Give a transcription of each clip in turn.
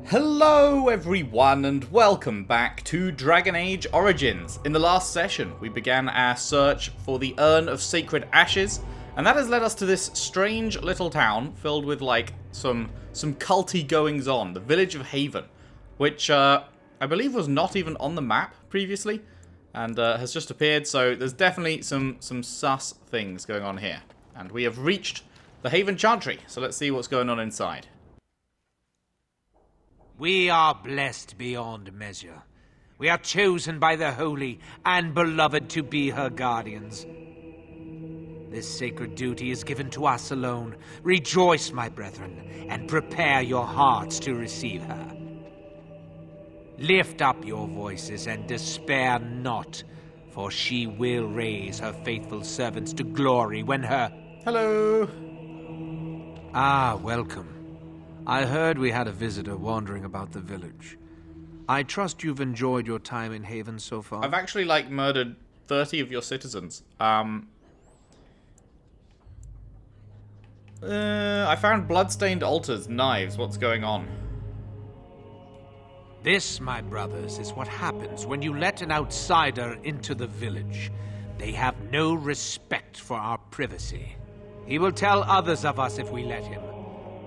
Hello everyone and welcome back to Dragon Age Origins. In the last session we began our search for the Urn of Sacred Ashes, and that has led us to this strange little town filled with like some culty goings on, the village of Haven, which I believe was not even on the map previously and has just appeared, so there's definitely some sus things going on here. And we have reached the Haven Chantry, so let's see what's going on inside. We are blessed beyond measure. We are chosen by the holy and beloved to be her guardians. This sacred duty is given to us alone. Rejoice, my brethren, and prepare your hearts to receive her. Lift up your voices and despair not, for she will raise her faithful servants to glory when her... Hello! Ah, welcome. I heard we had a visitor wandering about the village. I trust you've enjoyed your time in Haven so far. I've actually, like, murdered 30 of your citizens. I found blood-stained altars, knives. What's going on? This, my brothers, is what happens when you let an outsider into the village. They have no respect for our privacy. He will tell others of us if we let him.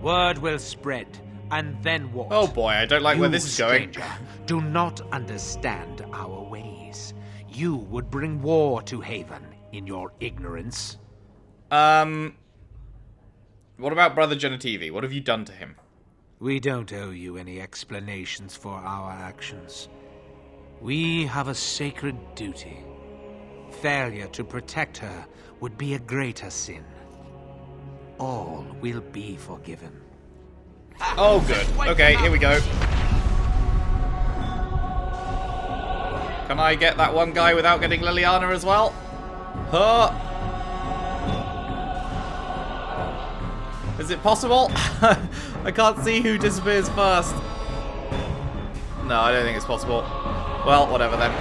Word will spread, and then what? Oh boy, I don't like where this is going. Stranger, do not understand our ways. You would bring war to Haven in your ignorance. What about Brother Genitivi? What have you done to him? We don't owe you any explanations for our actions. We have a sacred duty. Failure to protect her would be a greater sin. All will be forgiven. Oh, good. Okay, here we go. Can I get that one guy without getting Liliana as well? Huh? Is it possible? I can't see who disappears first. No, I don't think it's possible. Well, whatever then.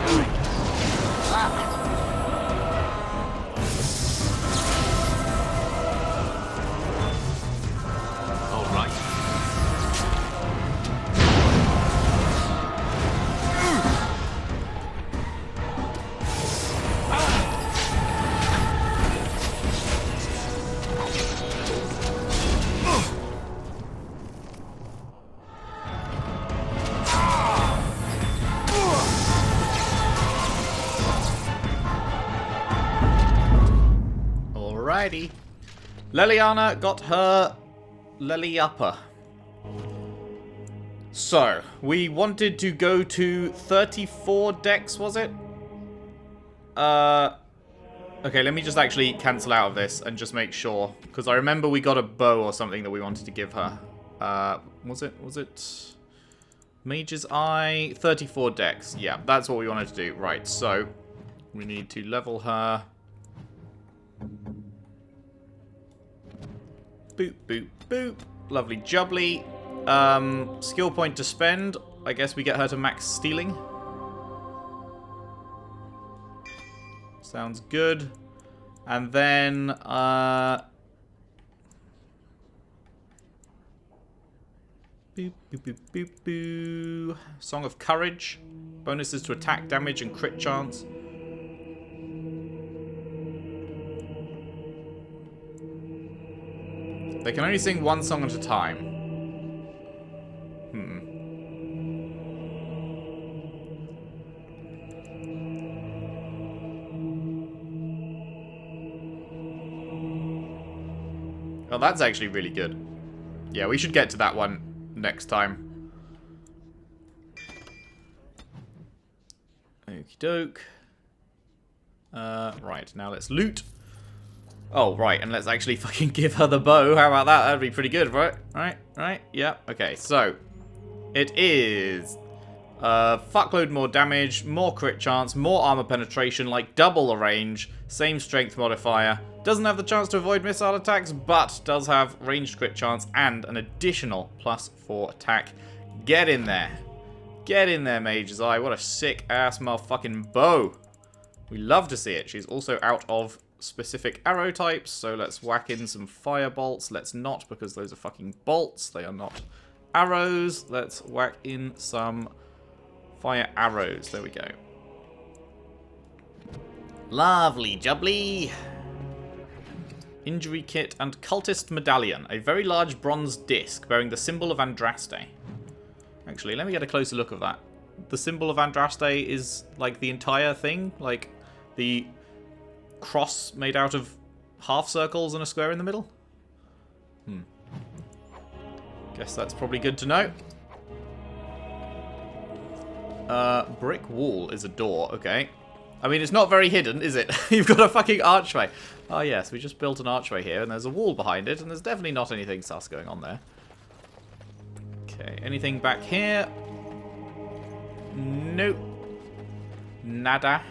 Alrighty. Liliana got her Lily Upper. So, we wanted to go to 34 decks, was it? Okay, let me just actually cancel out of this and just make sure. Because I remember we got a bow or something that we wanted to give her. Was it Mage's Eye? 34 decks. Yeah, that's what we wanted to do. Right, so we need to level her. Boop, boop, boop. Lovely jubbly. Skill point to spend. I guess we get her to max stealing. Sounds good. And then, boop, boop, boop, boop, boop. Song of Courage. Bonuses to attack damage and crit chance. They can only sing one song at a time. Oh, that's actually really good. Yeah, we should get to that one next time. Okie doke. Right, now let's loot. Oh, right, and let's actually fucking give her the bow. How about that? That'd be pretty good, right? Right? Yeah, okay, so it is fuckload more damage, more crit chance, more armor penetration, like double the range, same strength modifier, doesn't have the chance to avoid missile attacks, but does have ranged crit chance and an additional +4 attack. Get in there. Get in there, Mage's Eye. What a sick-ass motherfucking bow. We love to see it. She's also out of specific arrow types, so let's whack in some fire bolts. Let's not, because those are fucking bolts. They are not arrows. Let's whack in some fire arrows. There we go. Lovely jubbly. Injury kit and cultist medallion. A very large bronze disc bearing the symbol of Andraste. Actually, let me get a closer look of that. The symbol of Andraste is like the entire thing? Like the cross made out of half circles and a square in the middle? Guess that's probably good to know. Brick wall is a door. Okay. I mean, it's not very hidden, is it? You've got a fucking archway. Oh, yes, we just built an archway here, and there's a wall behind it, and there's definitely not anything sus going on there. Okay, anything back here? Nope. Nada.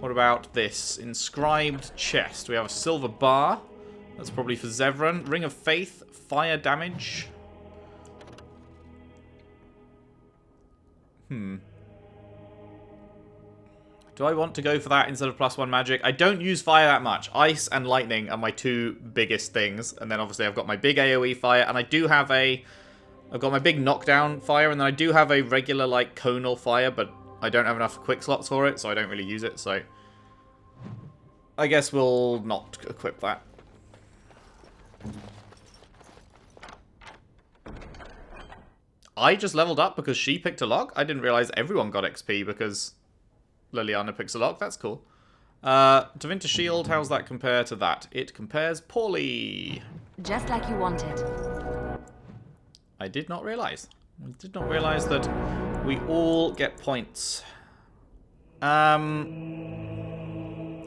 What about this? Inscribed chest. We have a silver bar. That's probably for Zevran. Ring of Faith. Fire damage. Do I want to go for that instead of +1 magic? I don't use fire that much. Ice and lightning are my two biggest things. And then obviously I've got my big AoE fire. And I do have a... I've got my big knockdown fire. And then I do have a regular, like, conal fire. But I don't have enough quick slots for it. So I don't really use it. So I guess we'll not equip that. I just leveled up because she picked a lock? I didn't realize everyone got XP because Liliana picks a lock. That's cool. Davinta Shield, how's that compare to that? It compares poorly. Just like you wanted. I did not realize. I did not realize that we all get points.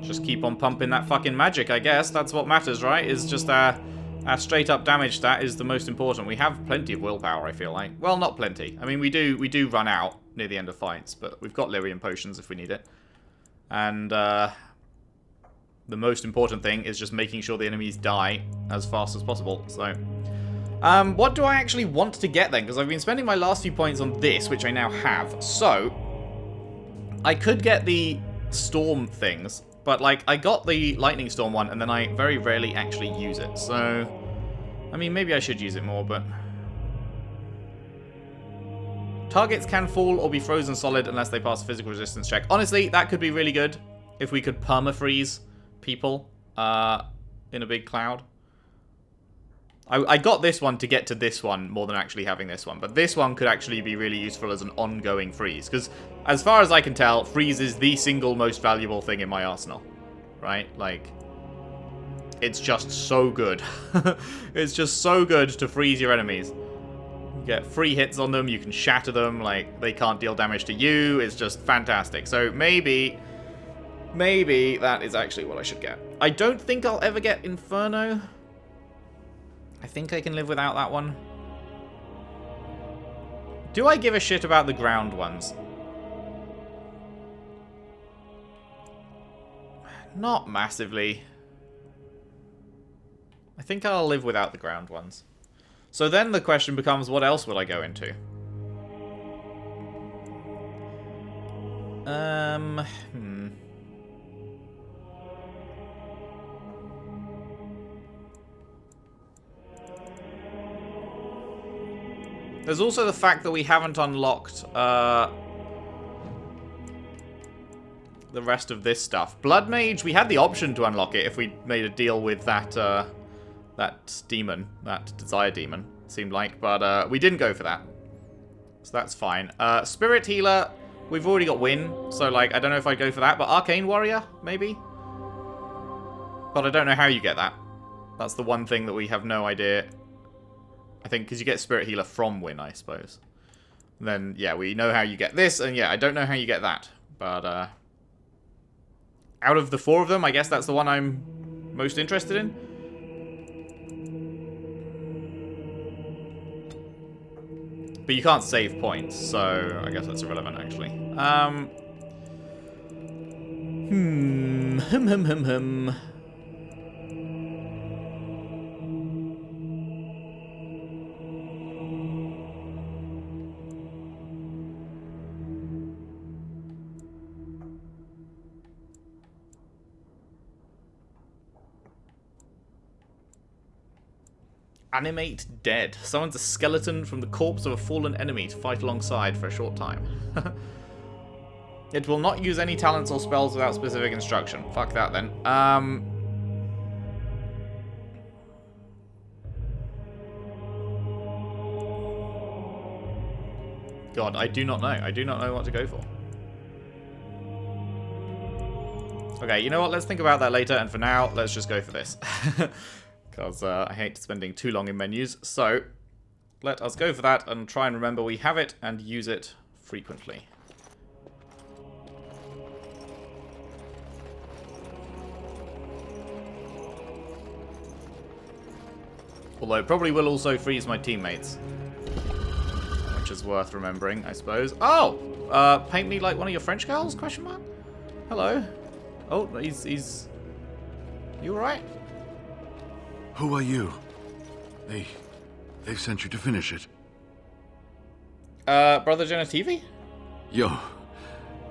Just keep on pumping that fucking magic, I guess. That's what matters, right? Is just our straight up damage stat is the most important. We have plenty of willpower, I feel like. Well, not plenty. I mean, we do run out near the end of fights, but we've got Lyrium potions if we need it. And the most important thing is just making sure the enemies die as fast as possible. So, what do I actually want to get then? Because I've been spending my last few points on this, which I now have. So, I could get the storm things. But, like, I got the Lightning Storm one, and then I very rarely actually use it. So, I mean, maybe I should use it more, but... Targets can fall or be frozen solid unless they pass a physical resistance check. Honestly, that could be really good if we could perma-freeze people in a big cloud. I got this one to get to this one more than actually having this one. But this one could actually be really useful as an ongoing freeze. Because as far as I can tell, freeze is the single most valuable thing in my arsenal. Right? Like, it's just so good. It's just so good to freeze your enemies. You get free hits on them, you can shatter them, like, they can't deal damage to you. It's just fantastic. So maybe that is actually what I should get. I don't think I'll ever get Inferno. I think I can live without that one. Do I give a shit about the ground ones? Not massively. I think I'll live without the ground ones. So then the question becomes, what else would I go into? There's also the fact that we haven't unlocked the rest of this stuff. Blood Mage, we had the option to unlock it if we made a deal with that that demon, that Desire Demon, it seemed like. But we didn't go for that. So that's fine. Spirit Healer, we've already got Win. So, like, I don't know if I'd go for that. But Arcane Warrior, maybe? But I don't know how you get that. That's the one thing that we have no idea. I think because you get Spirit Healer from Win, I suppose. Then, yeah, we know how you get this. And, yeah, I don't know how you get that. But, out of the four of them, I guess that's the one I'm most interested in. But you can't save points, so I guess that's irrelevant, actually. Animate dead. Summons a skeleton from the corpse of a fallen enemy to fight alongside for a short time. It will not use any talents or spells without specific instruction. Fuck that then. God, I do not know. I do not know what to go for. Okay, you know what? Let's think about that later, and for now, let's just go for this. Because I hate spending too long in menus. So, let us go for that and try and remember we have it and use it frequently. Although it probably will also freeze my teammates. Which is worth remembering, I suppose. Oh! Paint me like one of your French girls? Question mark? Hello. Oh, he's... You alright? Who are you? They've sent you to finish it. Brother Genitivi? You're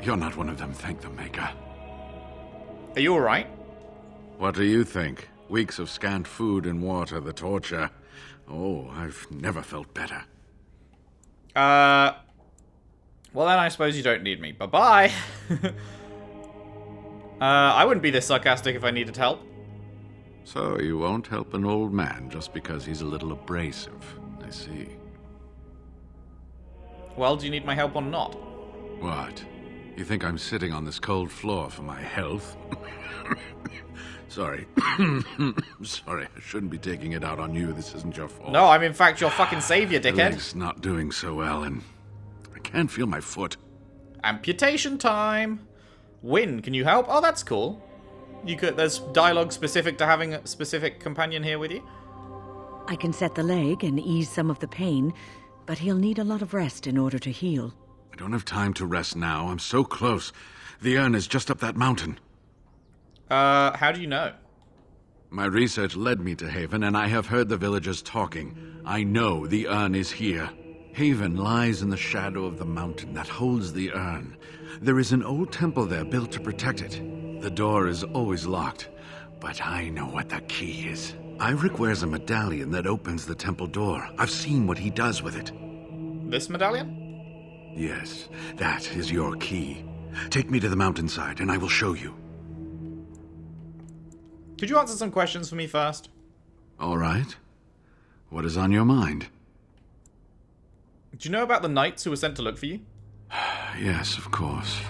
not one of them, thank the Maker. Are you alright? What do you think? Weeks of scant food and water, the torture. Oh, I've never felt better. Well then I suppose you don't need me. Bye-bye! I wouldn't be this sarcastic if I needed help. So you won't help an old man just because he's a little abrasive. I see. Well, do you need my help or not? What? You think I'm sitting on this cold floor for my health? Sorry. Sorry, I shouldn't be taking it out on you. This isn't your fault. No, I'm in fact your fucking savior, My dickhead. leg's not doing so well, and I can't feel my foot. Amputation time! Win, can you help? Oh, that's cool. There's dialogue specific to having a specific companion here with you? I can set the leg and ease some of the pain, but he'll need a lot of rest in order to heal. I don't have time to rest now. I'm so close. The urn is just up that mountain. How do you know? My research led me to Haven, and I have heard the villagers talking. I know the urn is here. Haven lies in the shadow of the mountain that holds the urn. There is an old temple there built to protect it. The door is always locked, but I know what the key is. Eirik wears a medallion that opens the temple door. I've seen what he does with it. This medallion? Yes, that is your key. Take me to the mountainside, and I will show you. Could you answer some questions for me first? All right. What is on your mind? Do you know about the knights who were sent to look for you? Yes, of course.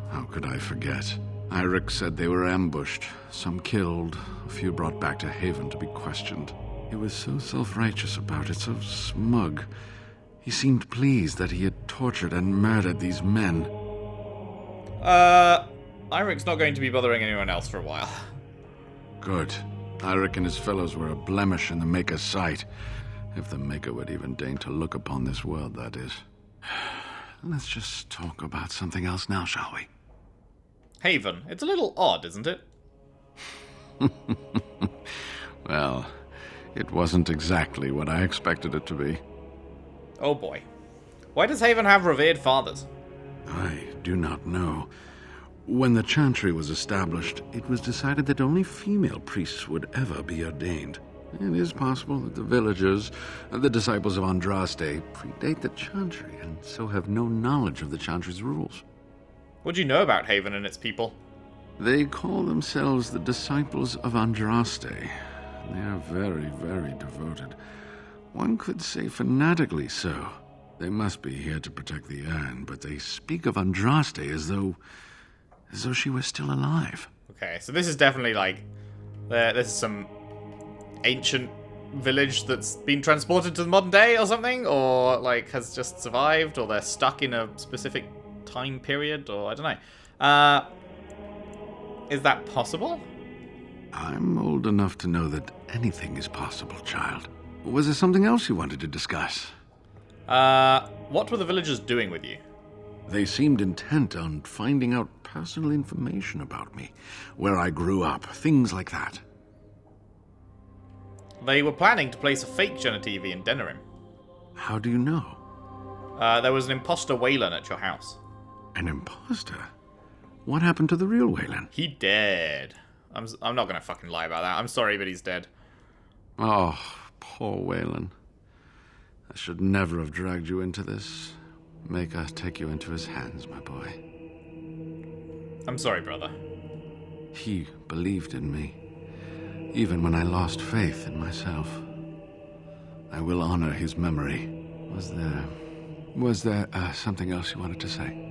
How could I forget? Eirik said they were ambushed, some killed, a few brought back to Haven to be questioned. He was so self-righteous about it, so smug. He seemed pleased that he had tortured and murdered these men. Eirik's not going to be bothering anyone else for a while. Good. Eirik and his fellows were a blemish in the Maker's sight. If the Maker would even deign to look upon this world, that is. Let's just talk about something else now, shall we? Haven. It's a little odd, isn't it? Well, it wasn't exactly what I expected it to be. Oh boy. Why does Haven have revered fathers? I do not know. When the Chantry was established, it was decided that only female priests would ever be ordained. It is possible that the villagers, the disciples of Andraste, predate the Chantry and so have no knowledge of the Chantry's rules. What do you know about Haven and its people? They call themselves the disciples of Andraste. They are very, very devoted. One could say fanatically so. They must be here to protect the urn, but they speak of Andraste as though she were still alive. Okay, so this is definitely like... this is some ancient village that's been transported to the modern day or something? Or, like, has just survived? Or they're stuck in a specific time period? Or, I don't know. Is that possible? I'm old enough to know that anything is possible, child. Was there something else you wanted to discuss? What were the villagers doing with you? They seemed intent on finding out personal information about me, where I grew up, things like that. They were planning to place a fake Genitivi in Denerim. How do you know? There was an imposter Wayland at your house. An imposter? What happened to the real Wayland? He dead. I'm not gonna fucking lie about that. I'm sorry, but he's dead. Oh, Poor Waylon. I should never have dragged you into this. Maker take you into his hands, my boy. I'm sorry, brother. He believed in me, even when I lost faith in myself. I will honor his memory. Was there something else you wanted to say?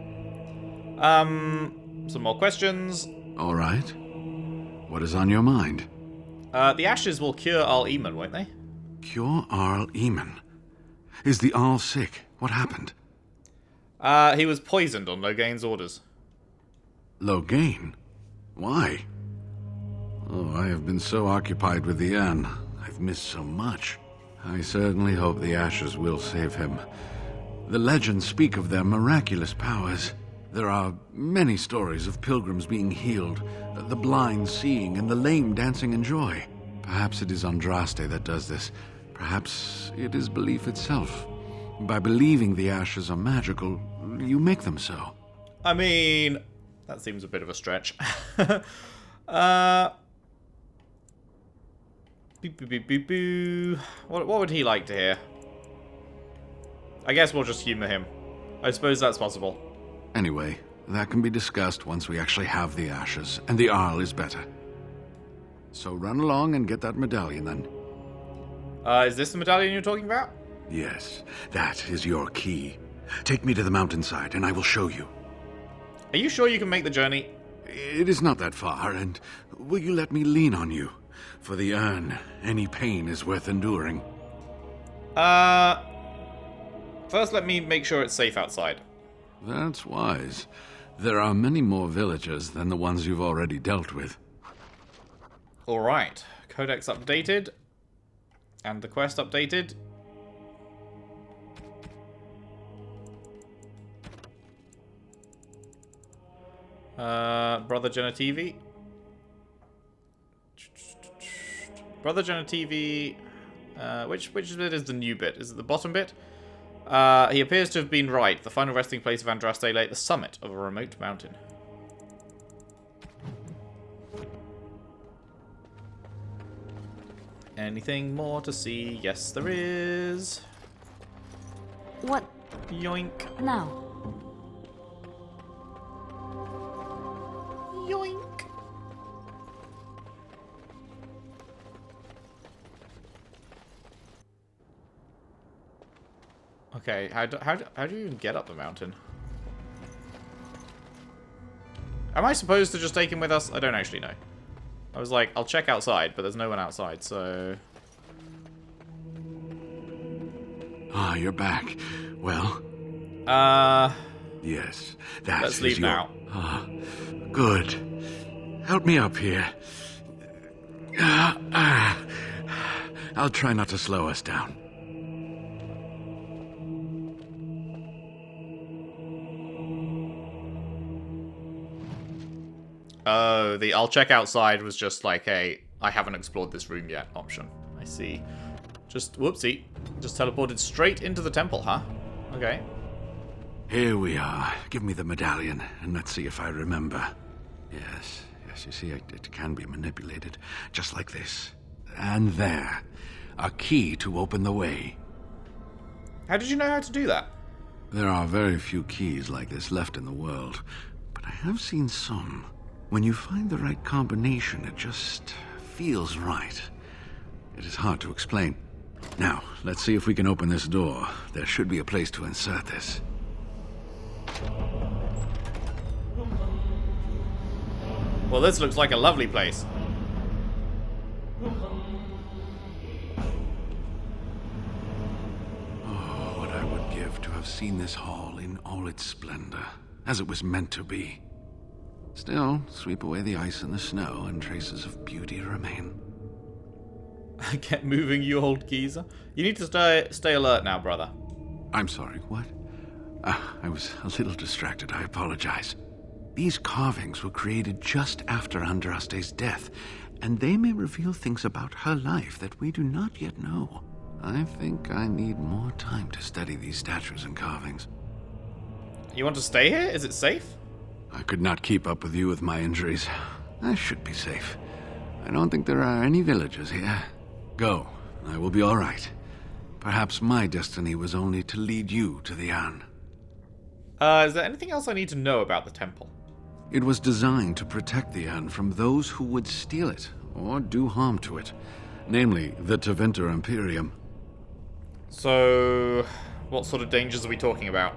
Some more questions. All right. What is on your mind? The ashes will cure Al Eamon, won't they? Cure Arl Eamon. Is the Arl sick? What happened? He was poisoned on Logain's orders. Logain? Why? Oh, I have been so occupied with the urn. I've missed so much. I certainly hope the ashes will save him. The legends speak of their miraculous powers. There are many stories of pilgrims being healed, the blind seeing, and the lame dancing in joy. Perhaps it is Andraste that does this. Perhaps it is belief itself. By believing the ashes are magical, you make them so. I mean, that seems a bit of a stretch. What would he like to hear? I guess we'll just humor him. I suppose that's possible. Anyway, that can be discussed once we actually have the ashes, and the Arl is better. So run along and get that medallion then. Is this the medallion you're talking about? Yes, that is your key. Take me to the mountainside and I will show you. Are you sure you can make the journey? It is not that far, and will you let me lean on you? For the urn, any pain is worth enduring. First let me make sure it's safe outside. That's wise. There are many more villagers than the ones you've already dealt with. Alright, codex updated. And the quest updated. Brother Genitivi. Brother Genitivi. Which bit is the new bit? Is it the bottom bit? He appears to have been right. The final resting place of Andraste lay at the summit of a remote mountain. Anything more to see? Yes, there is. What Yoink. now? Yoink. Okay, how do you even get up the mountain? Am I supposed to just take him with us? I don't actually know. I was like, I'll check outside, but there's no one outside, so... Ah, you're back. Well? Yes, that let's is leave your... now. Ah, good. Help me up here. I'll try not to slow us down. Oh, the I'll check outside was just like a I haven't explored this room yet option. I see. Just, whoopsie. Just teleported straight into the temple, huh? Okay. Here we are. Give me the medallion, and let's see if I remember. Yes, you see, it can be manipulated, just like this. And there. A key to open the way. How did you know how to do that? There are very few keys like this left in the world, but I have seen some. When you find the right combination, it just feels right. It is hard to explain. Now, let's see if we can open this door. There should be a place to insert this. Well, this looks like a lovely place. Oh, what I would give to have seen this hall in all its splendor, as it was meant to be. Still, sweep away the ice and the snow, and traces of beauty remain. Get moving, you old geezer. You need to stay alert now, brother. I'm sorry, what? I was a little distracted, I apologize. These carvings were created just after Andraste's death, and they may reveal things about her life that we do not yet know. I think I need more time to study these statues and carvings. You want to stay here? Is it safe? I could not keep up with you with my injuries. I should be safe. I don't think there are any villagers here. Go. I will be all right. Perhaps my destiny was only to lead you to the urn. Is there anything else I need to know about the temple? It was designed to protect the urn from those who would steal it or do harm to it, namely the Tevinter Imperium. So, what sort of dangers are we talking about?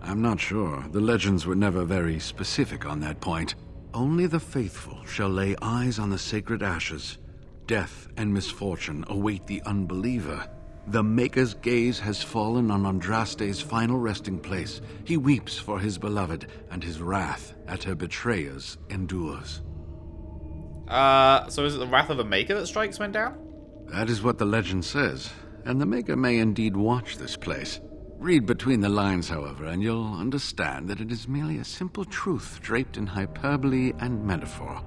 I'm not sure. The legends were never very specific on that point. Only the faithful shall lay eyes on the sacred ashes. Death and misfortune await the unbeliever. The Maker's gaze has fallen on Andraste's final resting place. He weeps for his beloved, and his wrath at her betrayers endures. So is it the wrath of the Maker that strikes men down? That is what the legend says, and the Maker may indeed watch this place. Read between the lines, however, and you'll understand that it is merely a simple truth draped in hyperbole and metaphor.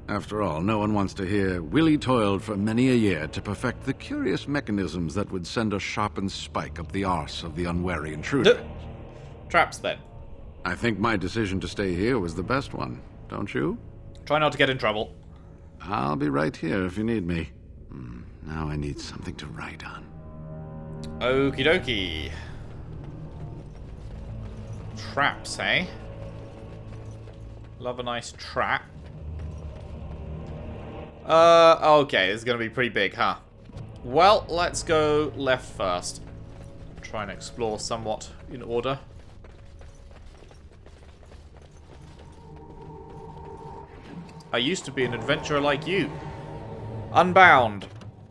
After all, no one wants to hear, Willie toiled for many a year to perfect the curious mechanisms that would send a sharpened spike up the arse of the unwary intruder. Traps, then. I think my decision to stay here was the best one, don't you? Try not to get in trouble. I'll be right here if you need me. Now I need something to write on. Okie dokie. Traps, eh? Love a nice trap. Okay, this is going to be pretty big, huh? Well, let's go left first. Try and explore somewhat in order. I used to be an adventurer like you. Unbound.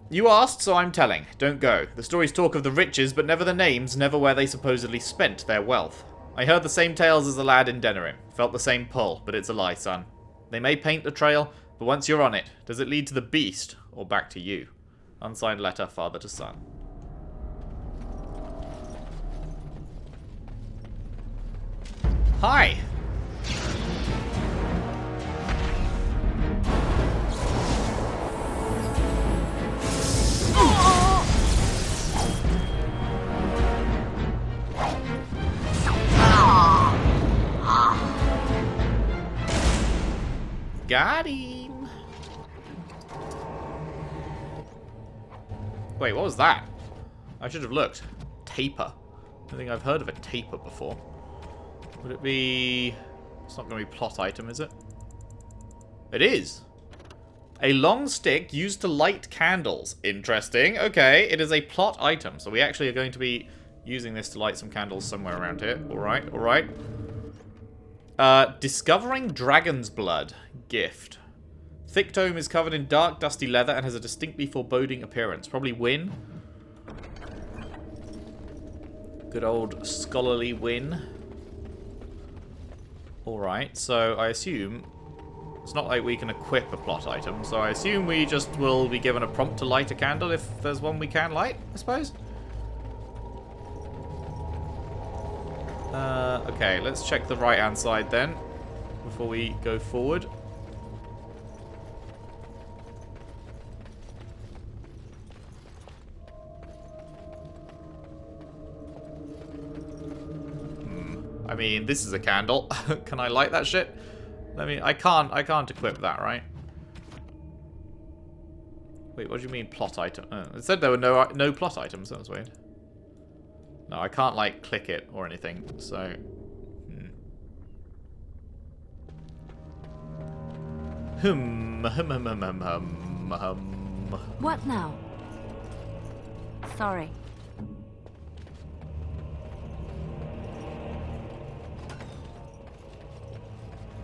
You asked, so I'm telling. Don't go. The stories talk of the riches, but never the names, never where they supposedly spent their wealth. I heard the same tales as the lad in Denerim. Felt the same pull, but it's a lie, son. They may paint the trail, but once you're on it, does it lead to the beast, or back to you? Unsigned letter, father to son. Hi! Got him! Wait, what was that? I should have looked. Taper. I think I've heard of a taper before. Would it be... It's not going to be a plot item, is it? It is! A long stick used to light candles. Interesting. Okay, it is a plot item. So we actually are going to be using this to light some candles somewhere around here. Alright, alright. Discovering Dragon's Blood. Gift. Thick tome is covered in dark, dusty leather and has a distinctly foreboding appearance. Probably Win. Good old scholarly Win. Alright, so I assume... It's not like we can equip a plot item, so I assume we just will be given a prompt to light a candle if there's one we can light, I suppose? Okay, let's check the right-hand side then, before we go forward. I mean, this is a candle. Can I light that shit? I can't equip that, right? Wait, what do you mean plot item? It said there were no plot items. That was weird. No, I can't like click it or anything. So, What now? Sorry.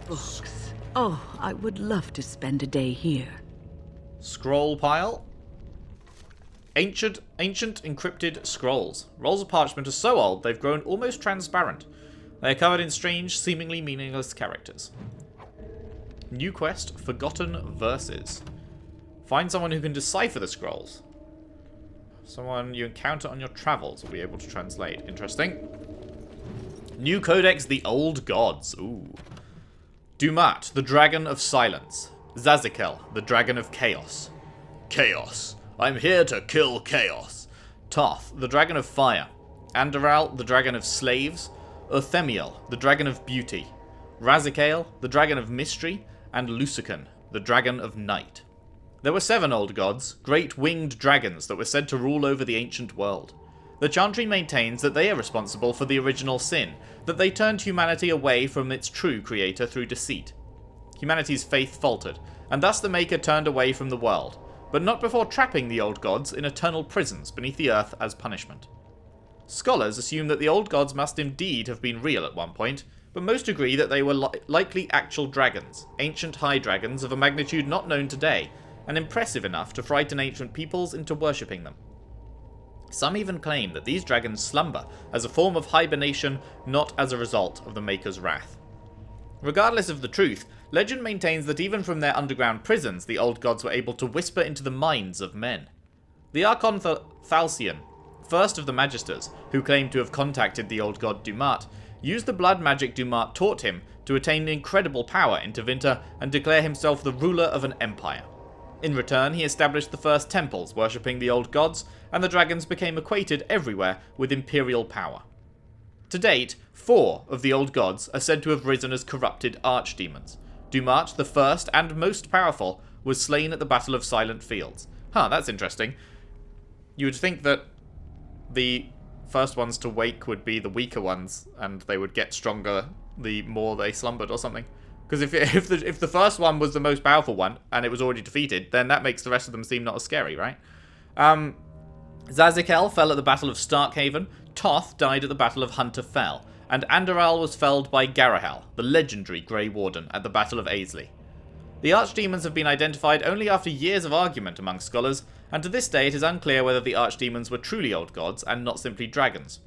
Books. Oh, I would love to spend a day here. Scroll pile. Ancient encrypted scrolls. Rolls of parchment are so old they've grown almost transparent. They are covered in strange, seemingly meaningless characters. New quest, Forgotten Verses. Find someone who can decipher the scrolls. Someone you encounter on your travels will be able to translate. Interesting. New codex, The Old Gods. Ooh. Dumat, the Dragon of Silence. Zazikel, the Dragon of Chaos. Chaos. I'm here to kill chaos. Toth, the Dragon of Fire. Andoral, the Dragon of Slaves. Uthemiel, the Dragon of Beauty. Razikael, the Dragon of Mystery. And Lucican, the Dragon of Night. There were 7 old gods, great winged dragons that were said to rule over the ancient world. The Chantry maintains that they are responsible for the original sin, that they turned humanity away from its true creator through deceit. Humanity's faith faltered, and thus the Maker turned away from the world, but not before trapping the old gods in eternal prisons beneath the earth as punishment. Scholars assume that the old gods must indeed have been real at one point, but most agree that they were likely actual dragons, ancient high dragons of a magnitude not known today, and impressive enough to frighten ancient peoples into worshipping them. Some even claim that these dragons slumber as a form of hibernation, not as a result of the Maker's wrath. Regardless of the truth, legend maintains that even from their underground prisons, the old gods were able to whisper into the minds of men. The Archon Thalcion, first of the Magisters, who claimed to have contacted the old god Dumat, used the blood magic Dumat taught him to attain incredible power in Tevinter and declare himself the ruler of an empire. In return, he established the first temples worshipping the old gods, and the dragons became equated everywhere with imperial power. To date, 4 of the old gods are said to have risen as corrupted archdemons. Dumat, the first and most powerful, was slain at the Battle of Silent Fields. That's interesting. You would think that the first ones to wake would be the weaker ones, and they would get stronger the more they slumbered or something. Because if the first one was the most powerful one, and it was already defeated, then that makes the rest of them seem not as scary, right? Zazikel fell at the Battle of Starkhaven, Toth died at the Battle of Hunter Fell, and Andoral was felled by Garahel, the legendary Grey Warden, at the Battle of Aisley. The archdemons have been identified only after years of argument among scholars, and to this day it is unclear whether the archdemons were truly old gods and not simply dragons.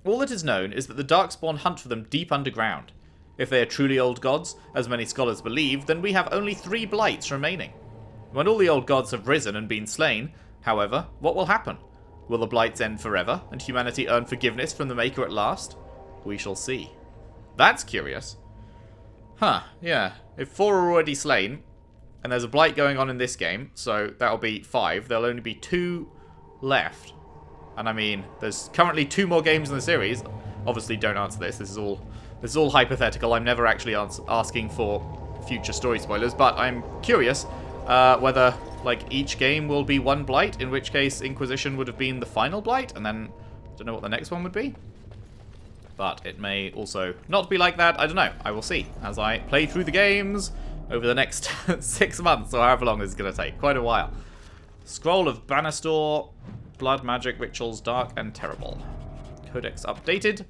All that is known is that the Darkspawn hunt for them deep underground. If they are truly old gods, as many scholars believe, then we have only 3 blights remaining. When all the old gods have risen and been slain, however, what will happen? Will the blights end forever, and humanity earn forgiveness from the Maker at last? We shall see. That's curious. Yeah. If 4 are already slain, and there's a blight going on in this game, so that'll be 5, there'll only be 2 left. And I mean, there's currently 2 more games in the series. Obviously, don't answer this. This is all hypothetical. I'm never actually asking for future story spoilers, but I'm curious whether, like, each game will be 1 blight, in which case Inquisition would have been the final blight, and then I don't know what the next one would be. But it may also not be like that. I don't know. I will see as I play through the games over the next 6 months, or however long this is going to take. Quite a while. Scroll of Banastor, Blood Magic Rituals, Dark and Terrible. Codex updated.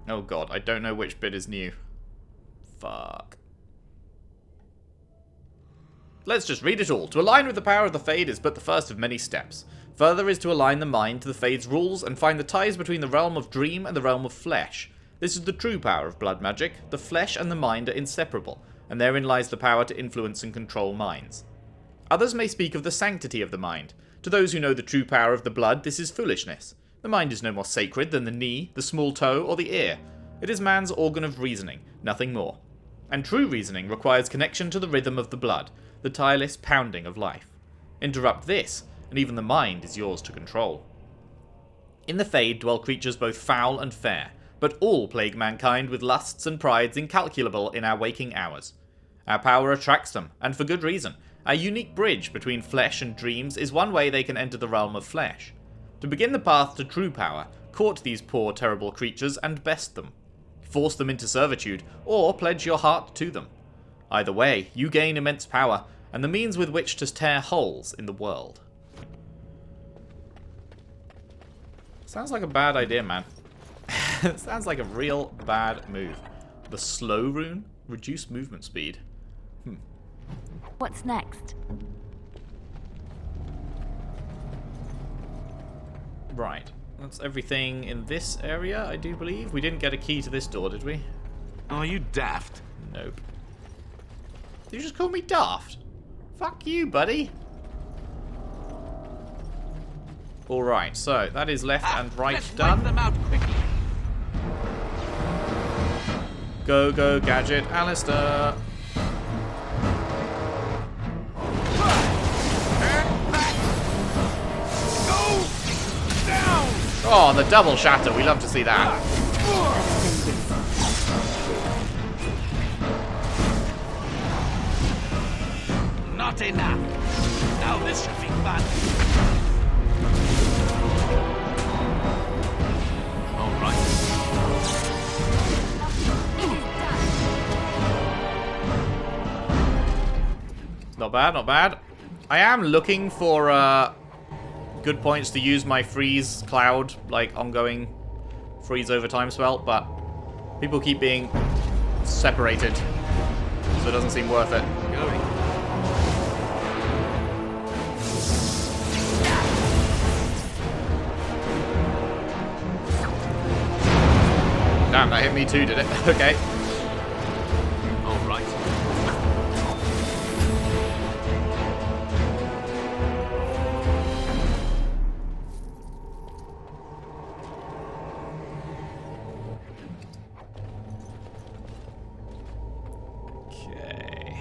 Oh god, I don't know which bit is new. Fuck. Let's just read it all. To align with the power of the Fade is but the first of many steps. Further is to align the mind to the Fade's rules and find the ties between the realm of dream and the realm of flesh. This is the true power of blood magic. The flesh and the mind are inseparable, and therein lies the power to influence and control minds. Others may speak of the sanctity of the mind. To those who know the true power of the blood, this is foolishness. The mind is no more sacred than the knee, the small toe, or the ear. It is man's organ of reasoning, nothing more. And true reasoning requires connection to the rhythm of the blood, the tireless pounding of life. Interrupt this, and even the mind is yours to control. In the Fade dwell creatures both foul and fair, but all plague mankind with lusts and prides incalculable in our waking hours. Our power attracts them, and for good reason. Our unique bridge between flesh and dreams is one way they can enter the realm of flesh. To begin the path to true power, court these poor, terrible creatures and best them. Force them into servitude, or pledge your heart to them. Either way, you gain immense power, and the means with which to tear holes in the world. Sounds like a bad idea, man. Sounds like a real bad move. The slow rune? Reduce movement speed. What's next? Right. That's everything in this area, I do believe. We didn't get a key to this door, did we? Are you daft? Nope. Did you just call me daft? Fuck you, buddy. Alright, so that is left and right Let's done. wipe them out quickly. Go, go, Gadget, Alistair. Oh, the double shatter. We love to see that. not enough. Now this should be fun. All right. Not bad, not bad. I am looking for good points to use my freeze cloud, like ongoing freeze over time spell, but people keep being separated, so it doesn't seem worth it. Going. Damn, that hit me too, did it? Okay. All right. Okay.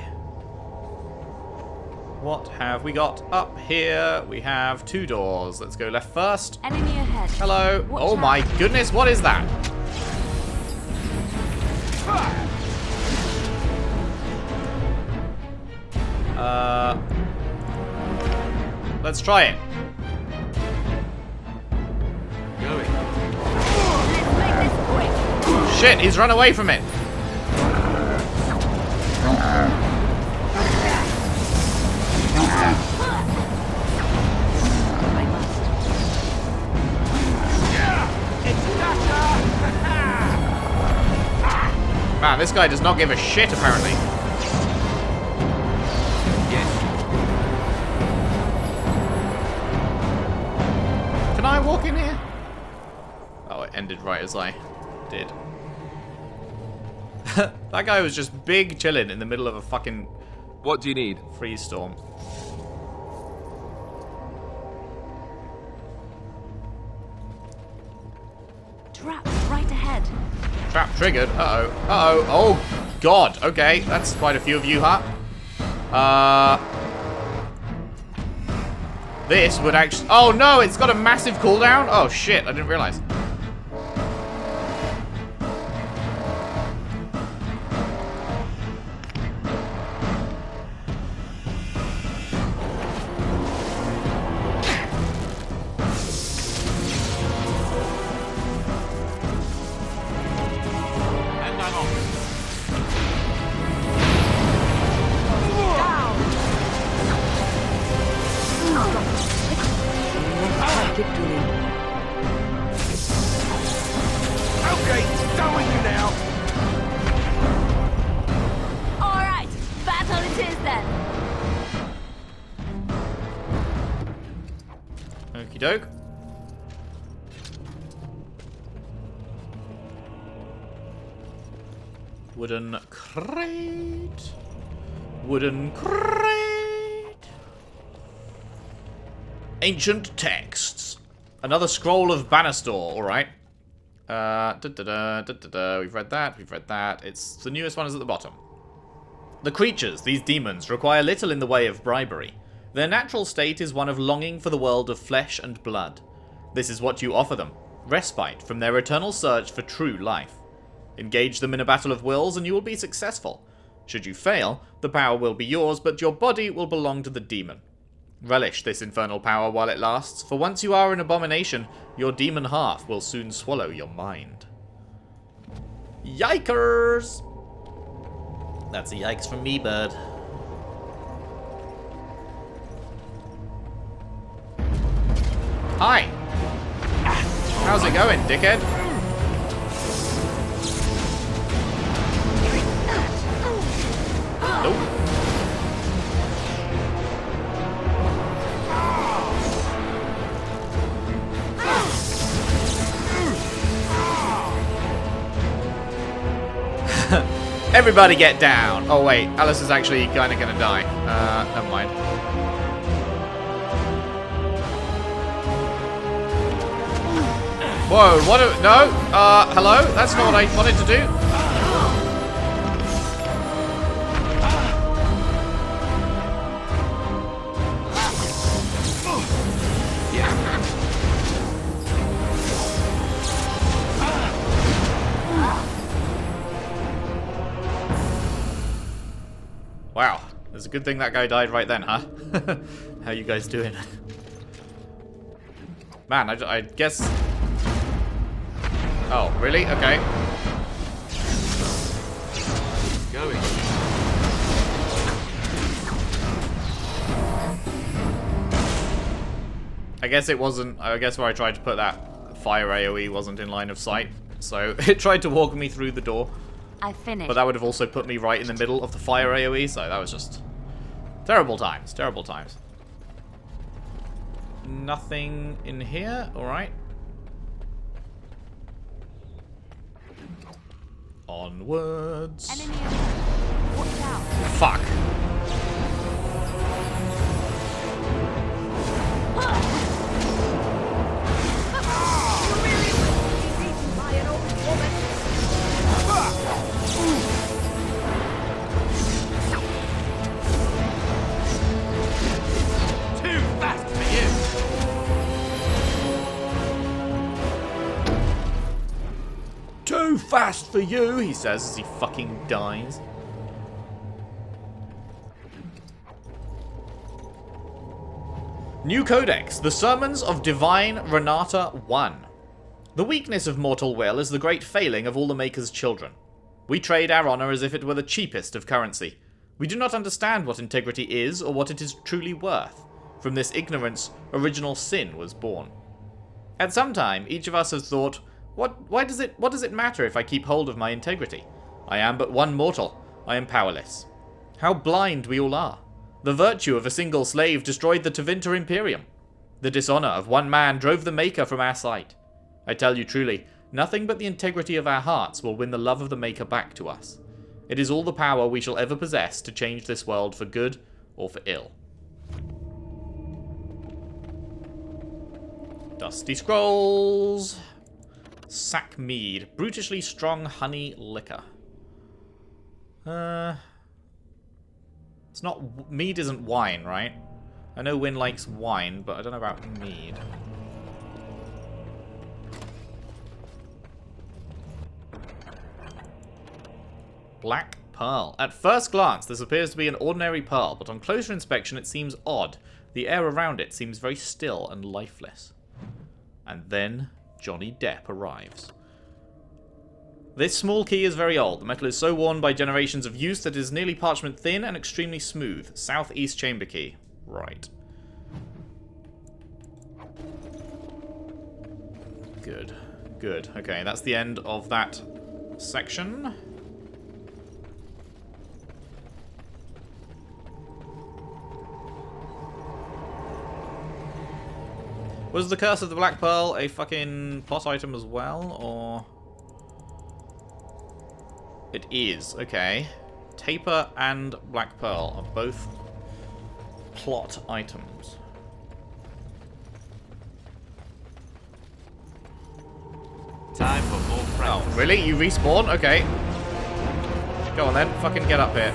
What have we got up here? We have 2 doors. Let's go left first. Enemy ahead. Hello. Watch Oh out. my goodness, what is that? Let's try it. Going. Let's make this quick. Shit, he's run away from it. I must. Man, this guy does not give a shit, apparently. Yes. Can I walk in here? Oh, it ended right as I did. That guy was just big chilling in the middle of a fucking What do you need? freeze storm. Trap right ahead. Trap triggered. Uh-oh. Uh-oh. Oh, God. Okay, that's quite a few of you, huh? This would actually... Oh, no, it's got a massive cooldown? Oh, shit, I didn't realize. And I'm off. Victory. Okay, done with you now. All right, battle it is then. Okie doke. Wooden crate. Wooden crate. Ancient texts. Another scroll of Banastor. All right. We've read that. We've read that. It's the newest one is at the bottom. The creatures, these demons, require little in the way of bribery. Their natural state is one of longing for the world of flesh and blood. This is what you offer them. Respite from their eternal search for true life. Engage them in a battle of wills and you will be successful. Should you fail, the power will be yours, but your body will belong to the demon. Relish this infernal power while it lasts, for once you are an abomination, your demon half will soon swallow your mind. Yikers! That's a yikes from me, bud. Hi! How's it going, dickhead? Nope. Everybody get down. Oh wait, Alice is actually kind of gonna die. Never mind. Whoa, what a... No, hello? That's not what I wanted to do. Wow, there's a Good thing that guy died right then, huh? How you guys doing? Man, I guess... Oh, really? Okay. Going. I guess it wasn't... I guess where I tried to put that fire AoE wasn't in line of sight. So it tried to walk me through the door. I finished. But that would have also put me right in the middle of the fire AoE, so that was just... Terrible times. Terrible times. Nothing in here? Alright. Onwards. Enemy ahead. Watch out. Fuck. Too fast for you. Too fast for you, he says as he fucking dies. New Codex, the Sermons of Divine Renata 1. The weakness of mortal will is the great failing of all the Maker's children. We trade our honor as if it were the cheapest of currency. We do not understand what integrity is or what it is truly worth. From this ignorance, original sin was born. At some time, each of us has thought, what does it matter if I keep hold of my integrity? I am but one mortal. I am powerless. How blind we all are. The virtue of a single slave destroyed the Tevinter Imperium. The dishonor of one man drove the Maker from our sight. I tell you truly, nothing but the integrity of our hearts will win the love of the Maker back to us. It is all the power we shall ever possess to change this world for good or for ill. Dusty Scrolls. Sack mead. Brutishly strong honey liquor. It's not... Mead isn't wine, right? I know Wynn likes wine, but I don't know about mead. Black pearl. At first glance, this appears to be an ordinary pearl, but on closer inspection it seems odd. The air around it seems very still and lifeless. And then Johnny Depp arrives. This small key is very old. The metal is so worn by generations of use that it is nearly parchment thin and extremely smooth. Southeast chamber key. Right. Good. Good. Okay, that's the end of that section. Was the Curse of the Black Pearl a fucking plot item as well, or...? It is, okay. Taper and Black Pearl are both plot items. Time for more practice. Oh, really? You respawn? Okay. Go on then, fucking get up here.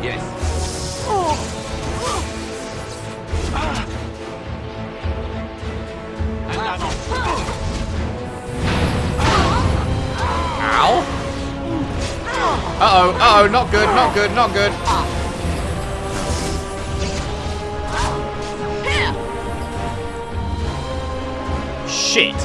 Yes. Ow! Uh-oh, uh-oh, not good, not good, not good. Shit.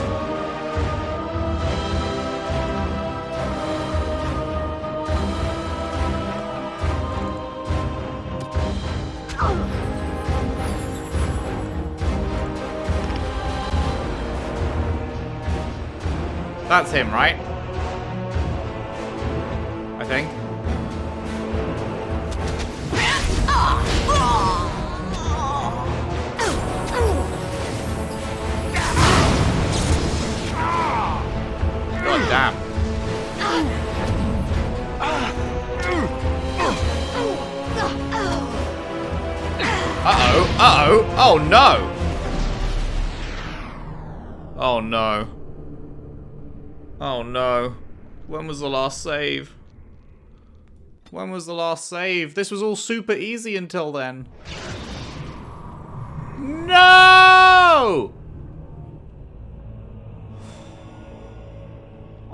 That's him, right? I think. God damn. Uh-oh, uh-oh, oh no! Oh no. Oh no. When was the last save? When was the last save? This was all super easy until then. No!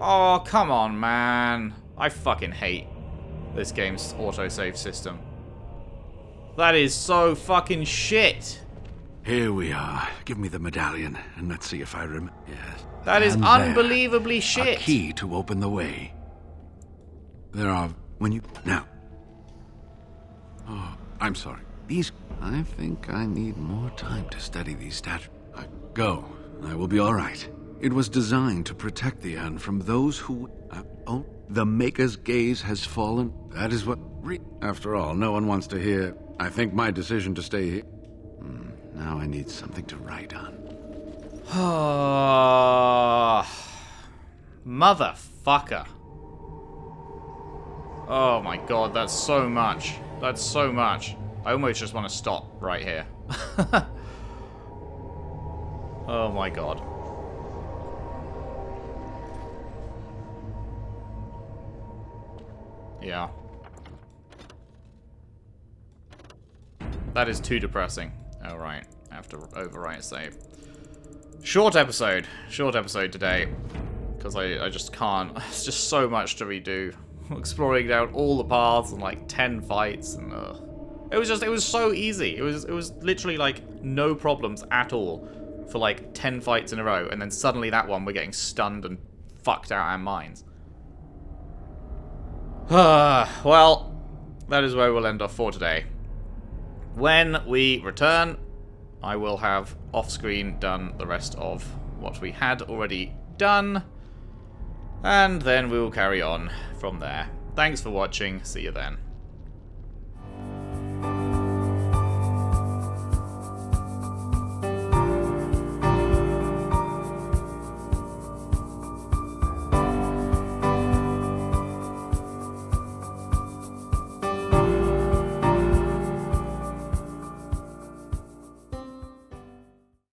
Oh, come on, man. I fucking hate this game's autosave system. That is so fucking shit. Here we are. Give me the medallion, and let's see if I remember. Yes. That is And there, unbelievably shit. a key to open the way. There are... when you... Now. Oh, I'm sorry. These... I think I need more time to study these statues. Go. I will be all right. It was designed to protect the urn from those who... oh, the Maker's gaze has fallen. That is what... After all, no one wants to hear... I think my decision to stay here... now I need something to write on. Motherfucker. Oh my god, that's so much. That's so much. I almost just want to stop right here. Oh my god. Yeah. That is too depressing. Oh, right. I have to overwrite a save. Short episode today. Because I just can't. It's just so much to redo. Exploring down all the paths and like 10 fights and it was so easy. It was literally like no problems at all for like 10 fights in a row, and then suddenly that one we're getting stunned and fucked out our minds. Well, that is where we'll end off for today. When we return, I will have off-screen done the rest of what we had already done, and then we will carry on from there. Thanks for watching. See you then.